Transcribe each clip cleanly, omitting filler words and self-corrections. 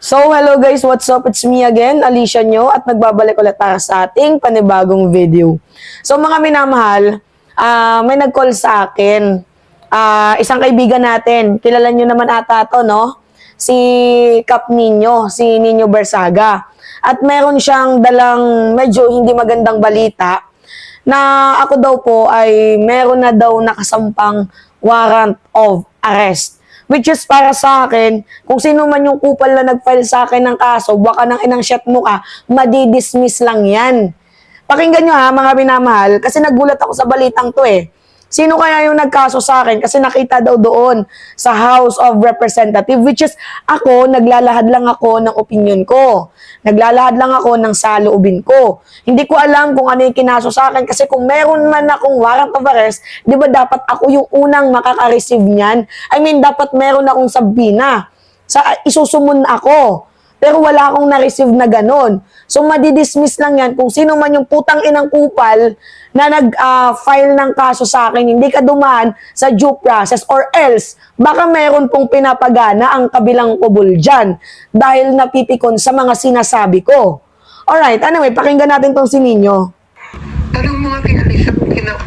So, hello guys, what's up? It's me again, Alicia nyo, at nagbabalik ulit para sa ating panibagong video. So, mga minamahal, may nag-call sa akin. Isang kaibigan natin, kilala nyo naman ata to, no? Si Cap Nino, si Nino Bersaga. At meron siyang dalang medyo hindi magandang balita na ako daw po ay meron na daw nakasampang warrant of arrest. Which is para sa akin, kung sino man yung kupal na nag-file sa akin ng kaso, baka nang inang shit mo ka, madidismiss lang yan. Pakinggan nyo ha, mga minamahal, kasi nagulat ako sa balitang to eh. Sino kaya yung nagkaso sa akin? Kasi nakita daw doon sa House of Representatives, which is ako, naglalahad lang ako ng opinion ko. Naglalahad lang ako ng saloobin ko. Hindi ko alam kung ano yung kinaso sa akin kasi kung meron man akong warrant of arrest, di ba dapat ako yung unang makaka-receive niyan? I mean, dapat meron akong sabina. Isusumun ako. Pero wala akong na-receive na ganon. So, madidismiss lang yan kung sino man yung putang inang kupal na nag-file ng kaso sa akin, hindi ka dumaan sa due process or else, baka meron pong pinapagana ang kabilang kubol dyan dahil napipikon sa mga sinasabi ko. Alright, anyway, pakinggan natin tong si Nino. Anong mga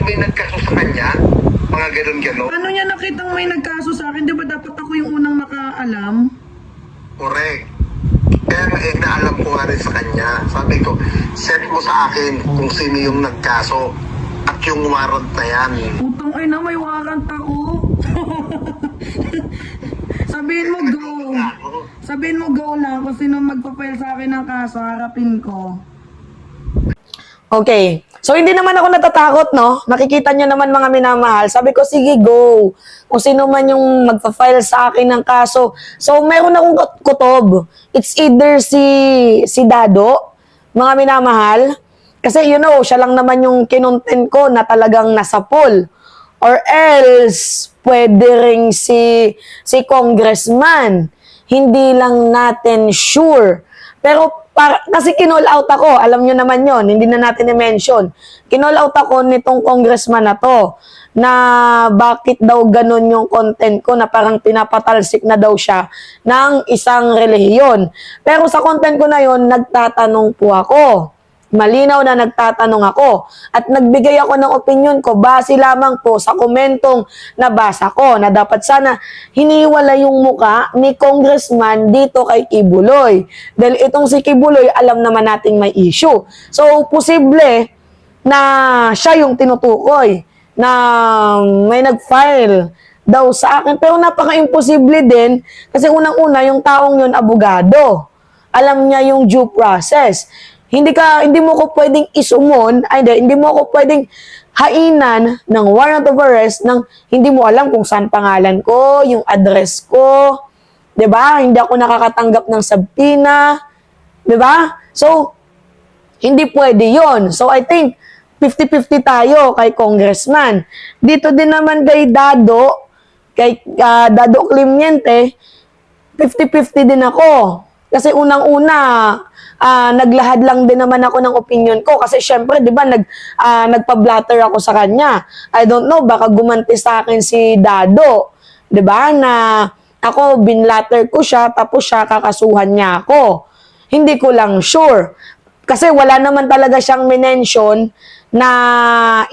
may nagkaso sa kanya? Mga ganon-ganon? Ano niya nakitang may nagkaso sa akin? Di ba dapat ako yung unang makaalam? Correct. Kaya naalam ko nga rin sa kanya. Sabi ko, send mo sa akin kung sino yung nagkaso at yung warrant na yan. Putang ay na, may warrant ako. Sabihin mo go. Sabihin mo go lang kung sino magpa-file sa akin ng kaso, harapin ko. Okay. So, hindi naman ako natatakot, no? Nakikita nyo naman mga minamahal. Sabi ko, sige, go. Kung sino man yung magpa-file sa akin ng kaso. So, meron akong kutob. It's either si Dado, mga minamahal. Kasi, you know, siya lang naman yung kinontent ko na talagang nasa poll. Or else, pwede ring si congressman. Hindi lang natin sure. Pero, kasi kinall out ako, alam nyo naman yon, hindi na natin i-mention. Kinall out ako nitong congressman na to, na bakit daw ganun yung content ko, na parang pinapatalsik na daw siya ng isang relihiyon. Pero sa content ko na yon, nagtatanong po ako. Malinaw na nagtatanong ako at nagbigay ako ng opinion ko base lamang po sa komentong nabasa ko na dapat sana hiniwala yung muka ni congressman dito kay Kibuloy. Dahil itong si Kibuloy, alam naman nating may issue. So, posible na siya yung tinutukoy na may nag-file daw sa akin. Pero napaka-imposible din kasi unang-una yung taong yun abogado. Alam niya yung due process. Hindi mo ko pwedeng isumon, hindi mo ko pwedeng hainan ng warrant of arrest nang hindi mo alam kung saan pangalan ko, yung address ko, 'di ba? Hindi ako nakakatanggap ng subpoena, 'di ba? So hindi pwede 'yon. So I think 50-50 tayo kay congressman. Dito din naman kay Dado, Dado Climiente, 50-50 din ako. Kasi unang-una, naglahad lang din naman ako ng opinion ko kasi syempre 'di ba nagpa-blatter ako sa kanya. I don't know, baka gumanti sa akin si Dado, 'di ba? Na ako binlatter ko siya tapos siya kakasuhan niya ako. Hindi ko lang sure. Kasi wala naman talaga siyang mention na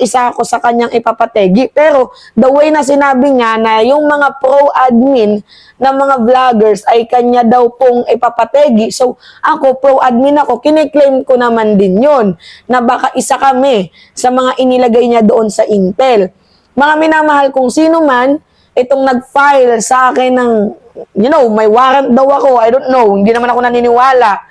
isa ako sa kanyang ipapategi. Pero the way na sinabi niya na yung mga pro-admin na mga vloggers ay kanya daw pong ipapategi. So ako, pro-admin ako, kiniklaim ko naman din yun na baka isa kami sa mga inilagay niya doon sa Intel. Mga minamahal, kung sino man itong nag-file sa akin ng, you know, may warrant daw ako, I don't know, hindi naman ako naniniwala.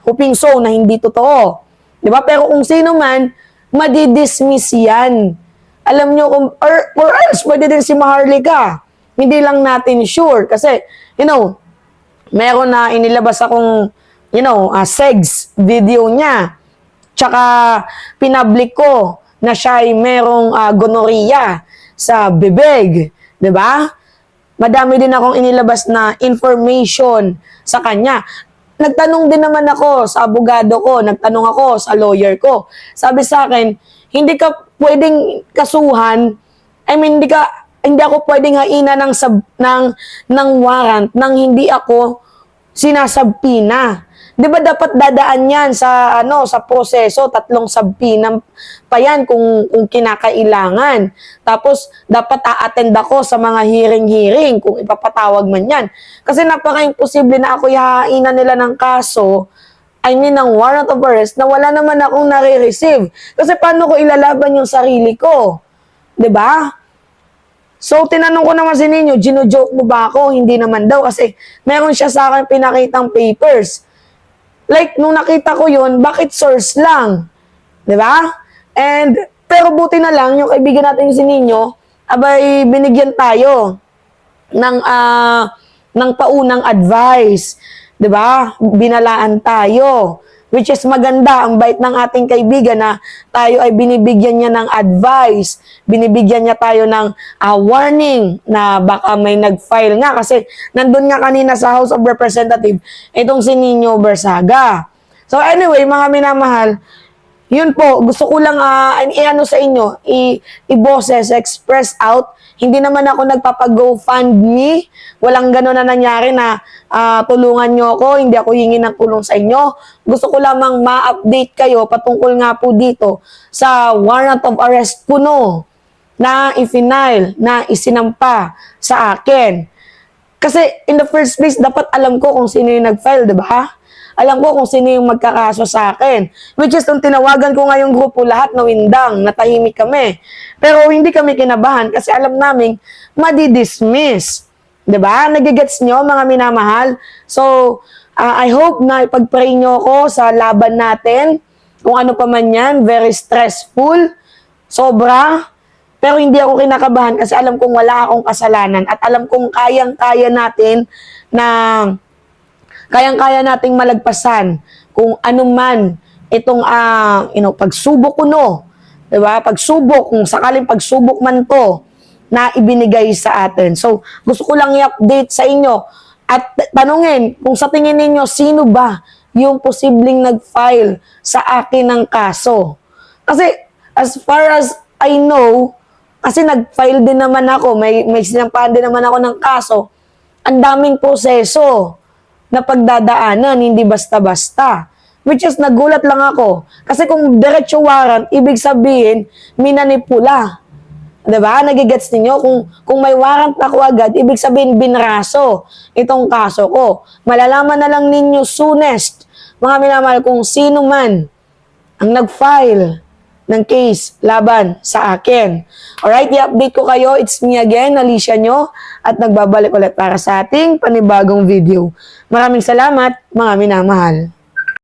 Hoping so na hindi totoo. Diba? Pero kung sino man, madidismiss yan. Alam nyo, or else, pwede din si Maharlika. Hindi lang natin sure. Kasi, you know, meron na inilabas akong, you know, sex video niya. Tsaka, pinablik ko na siya ay merong gonorrhea sa bibig. Diba? Madami din akong inilabas na information sa kanya. Nagtanong din naman ako sa abogado ko, nagtanong ako sa lawyer ko. Sabi sa akin, hindi ka pwedeng kasuhan, hindi ako pwedeng haina ng warrant nang hindi ako sinasabpina. 'Di ba dapat dadaan 'yan sa sa proseso, 3 sabpina pa 'yan kung kinakailangan. Tapos dapat a-attend ako sa mga hearing kung ipapatawag man 'yan. Kasi napaka-imposible na ako hahainan nila ng kaso, I mean ng warrant of arrest na wala naman akong nare-receive. Kasi paano ko ilalaban yung sarili ko? 'Di ba? So, tinanong ko naman si Ninyo, gino-joke mo ba ako? Hindi naman daw kasi meron siya sa akin pinakitang papers. Like, nung nakita ko yun, bakit source lang? Di ba? And, pero buti na lang, yung kaibigan natin si Ninyo, abay, binigyan tayo ng paunang advice. Di ba? Binalaan tayo. Which is maganda, ang bait ng ating kaibigan na tayo ay binibigyan niya ng advice, binibigyan niya tayo ng warning na baka may nag-file nga kasi nandun nga kanina sa House of Representatives itong si Nino Bersaga. So anyway, mga minamahal, yun po, gusto ko lang i-ano sa inyo, i-boses, express out. Hindi naman ako nagpapag-GoFundMe. Walang gano'n na nangyari na tulungan nyo ako, hindi ako hingi ng tulong sa inyo. Gusto ko lamang ma-update kayo patungkol nga po dito sa warrant of arrest kuno na i-final, na isinampa sa akin. Kasi in the first place, dapat alam ko kung sino yung nag-file, di ba? Alam ko kung sino yung magkakaso sa akin. Which is, nung tinawagan ko ngayong grupo, lahat na windang, natahimik kami. Pero hindi kami kinabahan kasi alam namin, madi-dismiss. Diba? Nagigets nyo, mga minamahal? So, I hope na ipag-pray nyo ako sa laban natin. Kung ano pa man yan, very stressful, sobra. Pero hindi ako kinakabahan kasi alam kong wala akong kasalanan at alam kong kayang-kaya natin na kayang-kaya nating malagpasan kung ano man itong pagsubok kuno, 'di ba? Pagsubok, kung sakaling pagsubok man 'to na ibinigay sa atin. So, gusto ko lang i-update sa inyo at tanungin kung sa tingin ninyo sino ba yung posibleng nag-file sa akin ng kaso. Kasi as far as I know, kasi nag-file din naman ako, may sinampahan din naman ako ng kaso. Ang daming proseso na pagdadaanan, hindi basta-basta. Which is, nagulat lang ako. Kasi kung diretso warrant, ibig sabihin, minanipula. Diba? Nagigets ninyo? Kung may warrant ako agad, ibig sabihin, binraso itong kaso ko. Malalaman na lang ninyo soonest, mga minamahal, kung sino man ang nag-file ng case laban sa akin. Alright, i-update ko kayo. It's me again, Alicia nyo, at nagbabalik ulit para sa ating panibagong video. Maraming salamat, mga minamahal.